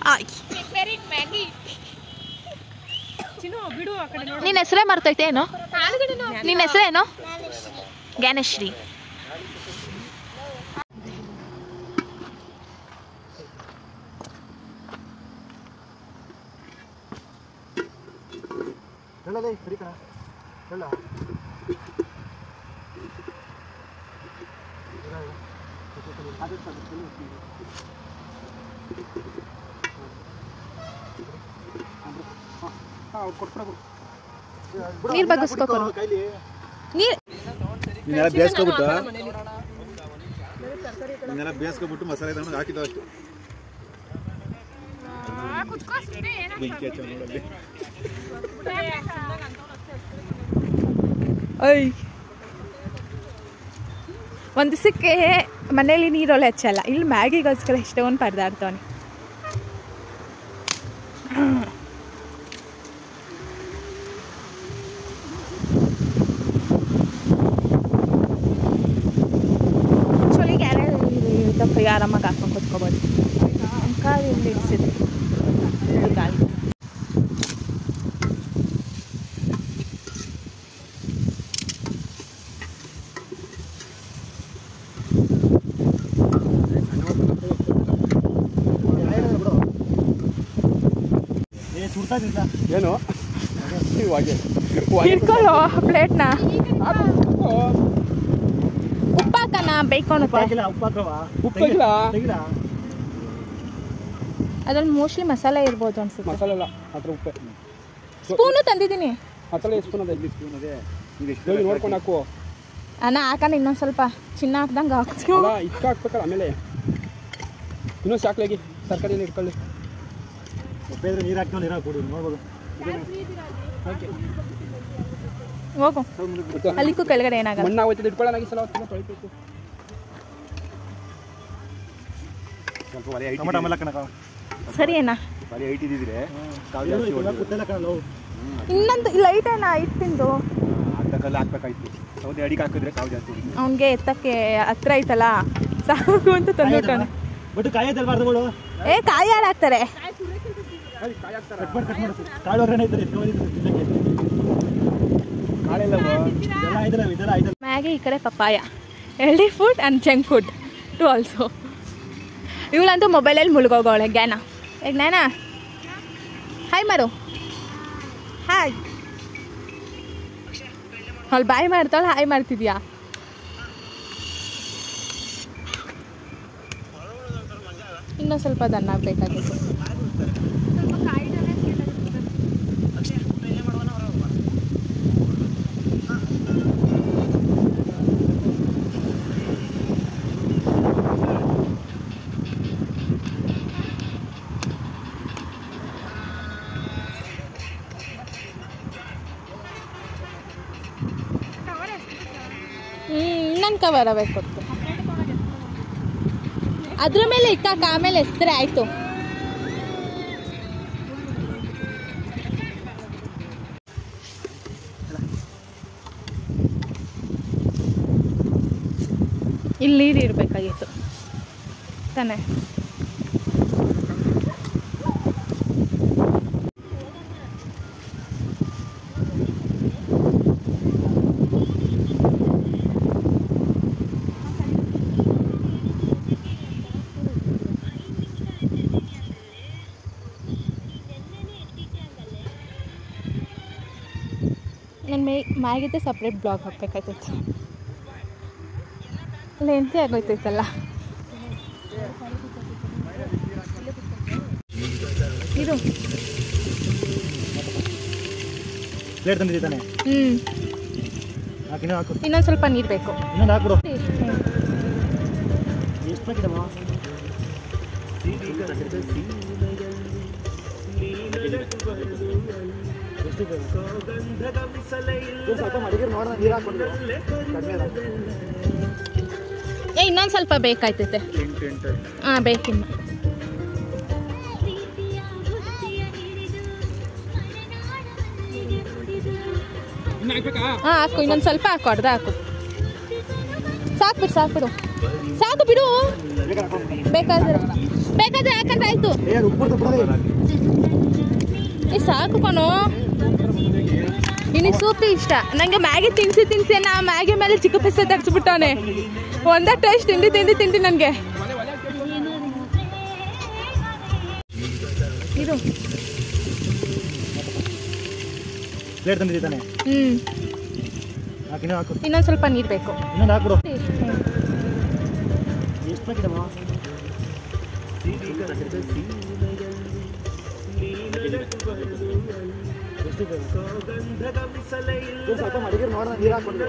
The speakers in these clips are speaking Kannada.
ಆಯ್ ನಿನ್ನ ಹೆಸರೇ ಮರ್ತೈತೆ ಏನೋ ನಿನ್ನ ಹೆಸರೇನೋ ಜ್ಞಾನಶ್ರೀ ನೀರು ಬಗ್ಗಿಸ್ಕೊ ನೀರು ಬೇಯಿಸ್ಕೊಬಿಟ್ಟು ಮಸಾಲೆ ತಗೊಂಡು ಹಾಕಿದ್ದು ಅಷ್ಟು ಒಂದು ದಿವಸಕ್ಕೆ ಮನೇಲಿ ನೀರೊಳೆ ಹಚ್ಚಲ್ಲ ಇಲ್ಲಿ ಮ್ಯಾಗಿಗೋಸ್ಕರ ಇಷ್ಟೊಂದು ಪರದಾಡ್ತಾನೆ ಚಳಿಗೆ ಯಾರು ಆರಾಮಾಗಿ ಹಾಕೊಂಡು ಕುತ್ಕೋಬೋದು ಕಾಲು ಇಲ್ಲಿ ಇಡಿಸಿದೆ ಗಾಳಿ ಏನು ಹಿಡ್ಕೊಳ್ಳೋ ಪ್ಲೇಟ್ನ ಉಪ್ಪಾಕನ ಬೇಯ್ಕೊಳುತ್ತೆ ಅದ್ರಲ್ಲಿ ಮೋಸ್ಟ್ಲಿ ಮಸಾಲೆ ಇರ್ಬೋದು ಅನ್ಸುತ್ತೆ ಮಸಾಲೆ ಅಲ್ಲ ಅದ್ರ ಉಪ್ಪೆ ಸ್ಪೂನು ತಂದಿದ್ದೀನಿ ನೋಡ್ಕೊಂಡು ಹಾಕು ಅಣ್ಣ ಹಾಕಣ ಇನ್ನೊಂದು ಸ್ವಲ್ಪ ಚಿನ್ನ ಹಾಕ್ದಂಗೆ ಹಾಕ್ತೀವಿ ಇಕ್ಕ ಹಾಕ್ಬೇಕಲ್ಲ ಆಮೇಲೆ ಇನ್ನೊಂದು ಸಾಕ್ಲಾಗಿ ತರಕಾರಿ ಇಟ್ಕೊಳ್ಳಿ ನೀರು ಹಾಕ್ಕೊಂಡು ನೀರು ಹಾಕ್ಬಿಡು ನೋಡ್ಬೋದು ಹೋಗು ಅಲ್ಲಿಕ್ಕೂ ಕೆಳಗಡೆ ಏನಾಗಲ್ಲ ಮಣ್ಣು ಆಗೋಯ್ತದೆ ಇಟ್ಕೊಳ್ಳೋಣ ಈ ಸಲ ತೊಳಿಬೇಕು ಸರಿ ಅಣ್ಣ ಇನ್ನೊಂದು ಲೈಟ್ ಅಣ್ಣ ಇಟ್ಟಿಂದು ಅವನಿಗೆ ಎತ್ತಕ್ಕೆ ಹತ್ರ ಐತಲ್ಲ ಸಾಕು ಅಂತ ತಂದ್ಬಿಟ್ಟವನೆ ಏ ಕಾಯಿ ಹಾಳಾಗ್ತಾರೆ ಮ್ಯಾಗಿ ಈ ಕಡೆ papaya healthy food and junk food too also ಇವಳಂತೂ ಮೊಬೈಲಲ್ಲಿ ಮುಳುಗೋಗವಳೆ ಜ್ಞಾನ ಏ ಜ್ಞಾನ ಹಾಯ್ ಮಾಡು ಹಾಯ್ ಅಲ್ಲಿ ಬಾಯ್ ಮಾಡ್ತಾಳೆ ಹಾಯ್ ಮಾಡ್ತಿದ್ಯಾ ಇನ್ನೂ ಸ್ವಲ್ಪ ದನ್ನ ಆಗಬೇಕಾಗಿತ್ತು ಇನ್ನೊಂದು ಕವರ್ ಬೇಕು ಅದ್ರ ಮೇಲೆ ಇಟ್ಟಾಕ ಆಮೇಲೆ ಎಸ್ತರೆ ಆಯ್ತು ಇಲ್ಲಿ ನೀರು ಇರಬೇಕಾಗಿತ್ತು ತಾನೆ ನನ್ನ ಮ್ಯಾಗಿದ್ದೆ ಸಪ್ರೇಟ್ ಬ್ಲಾಗ್ ಹಾಕ್ಬೇಕಾಯ್ತೈತೆ ಲೆಂತಿ ಆಗೋಯ್ತೈತಲ್ಲ ಇದು ಇನ್ನೊಂದು ಸ್ವಲ್ಪ ನೀರು ಬೇಕು ಇನ್ನೊಂದು ಸ್ವಲ್ಪ ಬೇಕಾಯ್ತೈತೆ ಹಾಂ ಬೇಕಿನ್ನು ಹಾಂ ಹಾಕು ಇನ್ನೊಂದು ಸ್ವಲ್ಪ ಹಾಕು ಅರ್ಧ ಹಾಕು ಸಾಕ್ಬಿಡು ಸಾಕು ಬಿಡು. ಬೇಕಾದ್ರೆ ಯಾಕಂದ್ರೆ ಆಯ್ತು. ಸಾಕು ಕಣೋ. ನಿನಗೆ ಸೂಪಿ ಇಷ್ಟ. ನನಗೆ ಮ್ಯಾಗಿ ತಿನ್ಸಿ ನಾ ಮ್ಯಾಗಿ ಮೇಲೆ ಚಿಕ್ಕ ಪಿಸ್ಸೆ ತರಿಸ್ಬಿಟ್ಟವನೆ. ಒಂದೇ ಟೇಸ್ಟ್ ತಿಂದು ನನಗೆ ಇದು ಪ್ಲೇಟ್ ತಂದಿದ್ದಾನೆ. ಇನ್ನೊಂದು ಸ್ವಲ್ಪ ನೀರು ಬೇಕು. ಇನ್ನೊಂದು ಹಾಕ್ಬಿಡು. ಎಷ್ಟು ಬೇಕಿದಮ್ಮ? ಸ್ವಲ್ಪ ಮಡಿಗೆ ನೋಡೋಣ, ನೀರು ಹಾಕ್ಕೊಂಡು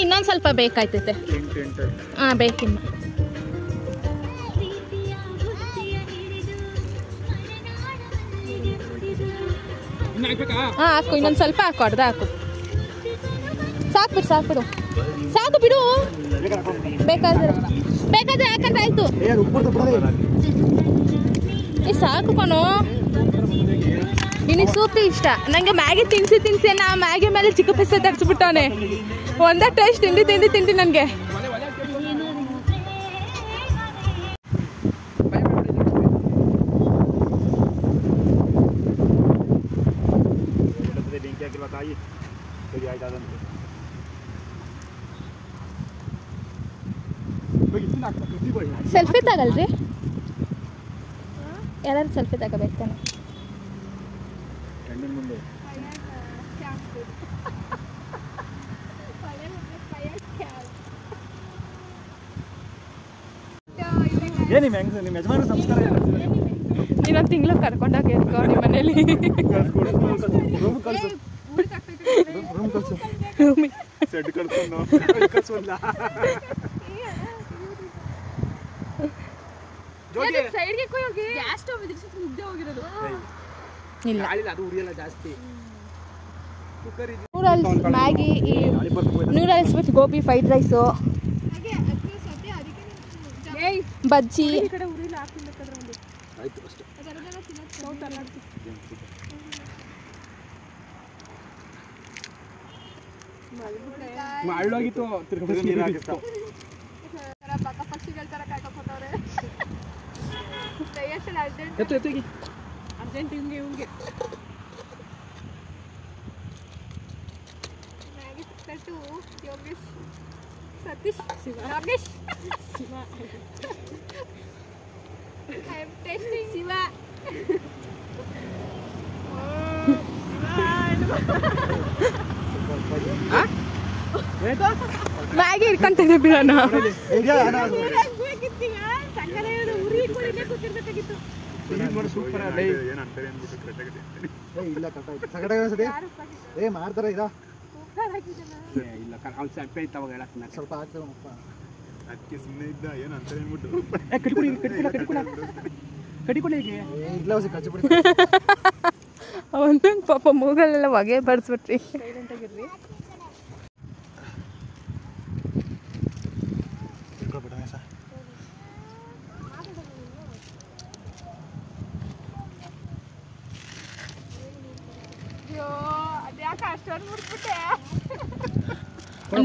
ಇನ್ನೊಂದು ಸ್ವಲ್ಪ ಬೇಕಾಯ್ತೈತೆ. ಹಾಂ ಬೇಕಿನ್ನು. ಹಾಂ ಹಾಕು, ಇನ್ನೊಂದು ಸ್ವಲ್ಪ ಹಾಕು, ಅರ್ಧ ಹಾಕು. ಸಾಕು ಬಿಡು. ಬೇಕಾದ್ರೆ ಯಾಕಂದ್ರೆ ಆಯ್ತು. ಸಾಕು ಕಣೋ. ನಿನಗೆ ಸೂಪಿ ಇಷ್ಟ. ನನಗೆ ಮ್ಯಾಗಿ ತಿನ್ಸಿ ನಾ ಮ್ಯಾಗಿ ಮೇಲೆ ಚಿಕ್ಕ ಪಿಸ್ಸೆ ತರಿಸ್ಬಿಟ್ಟವನೆ. ಒಂದೇ ಟೇಸ್ಟ್ ತಿಂದು ನನಗೆ ಸೆಲ್ಫಿ ತಗಲ್ರಿ. ಯಾರು ಸೆಲ್ಫಿ ತಗೋಬೇಕು ತಾನೆ. ನಿಮ್ಮ ಯಜಮಾನ ಸಂಸ್ಕಾರ ಇನ್ನೊಂದು ತಿಂಗಳು ಕರ್ಕೊಂಡೋಗಿ ಇರ್ಕೋ ನಿಮ್ಮ ಮನೇಲಿ. Noodles, Maggi, noodles with gobi fried rice, bajji, Satish, Rakesh, I am tasting Shiva. Maggi ಇಟ್ಕೊಂತಿದ್ದೆ ಬಿಡೋಣ. ಮಾಡ್ತಾರ ಇದ ಸ್ವಲ್ಪ ಅದಕ್ಕೆ ಸುಮ್ಮನೆ ಇದ್ದ ಏನು ಅಂತ ಹೇಳ್ಬಿಟ್ಟು ಒಂದೊಂದು ಪಾಪ ಮೂಗಲ್ಲೆಲ್ಲ ಹೊಗೆ ಬರ್ಸ್ಬಿಟ್ರಿ.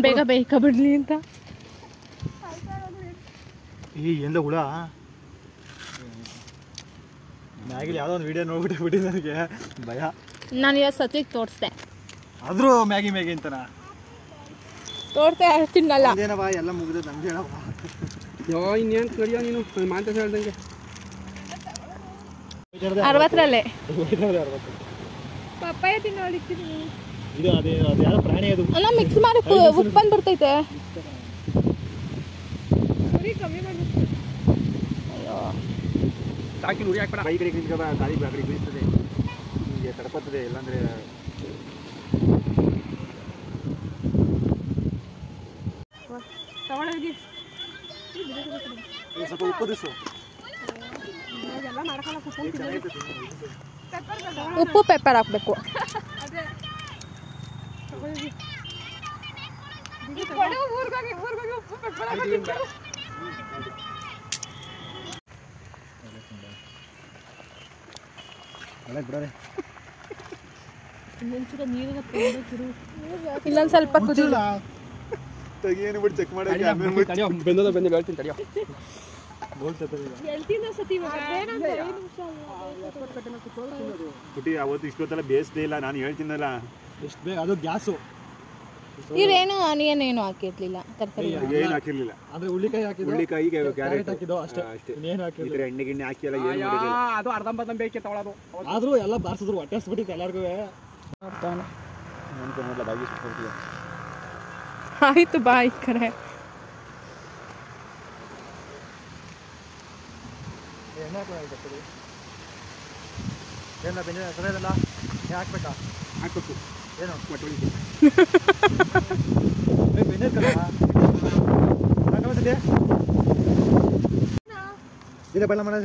ಬೇಗ ಬೇಕಾ ಬಿಡ್ಲಿ ಅಂತ. ಎಲ್ಲ ಹುಳ ಮ್ಯಾಗಿಲಿ ಯಾವುದೋ ಒಂದು ವಿಡಿಯೋ ನೋಡ್ಬಿಟ್ಟು ನನಗೆ ಭಯ. ನಾನು ಇವತ್ತು ಸತಿಗೆ ತೋರಿಸ್ದೆ. ಆದರೂ ಮ್ಯಾಗಿ ಅಂತನ ತೋರ್ತೆ ತಿನ್ನಲ್ಲ. ಏನವ ಎಲ್ಲ ಮುಗಿದ ನಮ್ಗೆ ಹೇಳಪ್ಪ. ಇನ್ನೇನು ಕಡಿಯೋ ನೀನು ಮಾತ ಹೇಳ್ದಂಗೆ 60ರಲ್ಲೇ ಪಪ್ಪಾಯ ತಿನ್ನೋಳಿಕ್ತೀನಿ. ಇದು ಅದೇ ಅದು ಯಾರೋ ಪ್ರಾಣಿ ಅದು. ಅಲ್ಲ ಮಿಕ್ಸ್ ಮಾಡಿ ಉಪ್ಪು ಬಂದು ಬರ್ತೈತೆ. ಉರಿ ಕಮ್ಮಿ ಮಾಡಿ. ಅಯ್ಯೋ ಸಾಕಿ ಉರಿ ಹಾಕ್ಬೇಡ. ಕೈ ಕಡೆ ನಿಂತ್ಕೊ, ಗಾಳಿ ಬಾಗಡಿ ಬೀಳ್ತದೆ, ನಿಮಗೆ ತಡಪತ್ತದೆ. ಇಲ್ಲಾಂದರೆ ತಗೊಳ್ಳೋಗಿ ಸ್ವಲ್ಪ ಉಪ್ಪು ದಿಸು. ಎಲ್ಲ ಮಾಡ್ಕೊಳ್ಳೋಕೆ ಉಪ್ಪು ಪೆಪ್ಪರ್ ಹಾಕಬೇಕು. ಅದೇ ತಗೊಳ್ಳೋಗಿ ಊರ್ಗೋಗಿ ಉಪ್ಪು ಪೆಪ್ಪರ್ ಹಾಕಿ. ಇನ್ನೊಂದು ಸ್ವಲ್ಪ ಕುದಿಲ್ಲ. ತೆಗಿಯೇನು ಬಿಟ್ಟು ಚೆಕ್ ಮಾಡಕ್ಕೆ ಆಮೇಲೆ ತಡಿಯೋ ಬೆಂದದ ಬೆಂದು ಹೇಳ್ತೀನಿ ತಡಿಯೋ ಎಳ್ತಿನ ಸತಿ ಪುಟಿ ಅವತ್ತು ಇಷ್ಟೊತ್ತಲ್ಲ ಬೇಯಿಸ್ದೇ ಇಲ್ಲ ನಾನು ಹೇಳ್ತೀನಲ್ಲ ಎಷ್ಟು ಬೇಗ ಅದು ಗ್ಯಾಸು ಇವ್ರೇನು ಆನಿಯನ್ ಏನು ಹಾಕಿರ್ಲಿಲ್ಲ ತರಕಾರಿ ಏನು ಹಾಕಿರ್ಲಿಲ್ಲ ಅಂದ್ರೆ ಹುಳ್ಳಿಕಾಯಿ ಹಾಕಿದ್ದು ಹುಳ್ಳಿಕಾಯಿ ಕ್ಯಾರೆಟ್ ಹಾಕಿದ್ದು ಅಷ್ಟೇ ಅಷ್ಟೇ ಇನ್ನೇನು ಈ ಹಾಕಿಲ್ಲ ಥರ ಎಣ್ಣೆ ಗಿಣ್ಣೆ ಹಾಕಿ ಎಲ್ಲ ಏನು ಮಾಡಿಲ್ಲ ಅದು ಅರ್ಧಂಬರ್ಧ ಬೇಕೆ ತಗೊಳ್ಳೋದು ಆದ್ರೂ ಎಲ್ಲ ಬಾರಿಸಿದ್ರು ಹೊಟ್ಟೆ ಹಸ್ಬಿಟ್ಟಿತ್ತು ಎಲ್ಲರಿಗೂ ನೋಡ್ಲ ಬಾಗಿಸ್ಬಿಟ್ಟು ಆಯ್ತು ಬಾಯ್ ಕರೆ ಎಣ್ಣೆ ಹಾಕೋದು ಏನ ಬೆಂದ ಸರಿಯದಲ್ಲ ಹಾಕ್ಬೇಕಾ ಹಾಕ್ಬೇಕು ಏನು ಮಟ್ಟೊಳಿಗೆ ಬೆಂದ ಹಾಕೋದಿದೆ ಇಲ್ಲ ಬಲ್ಲ ಮನೆ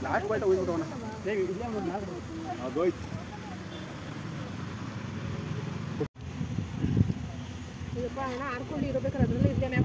ಲಾಸ್ಟ್ ಬಾಯ್ಟ ಹೋಗ್ಬಿಟ್ಟವನ ಅದೋಯ್ತು ಇದಪ್ಪ ಹಣ ಆಡ್ಕೊಂಡು ಇರಬೇಕಾದ್ರೆ ಅದರಲ್ಲೇ ಇದ್ದೇನೆ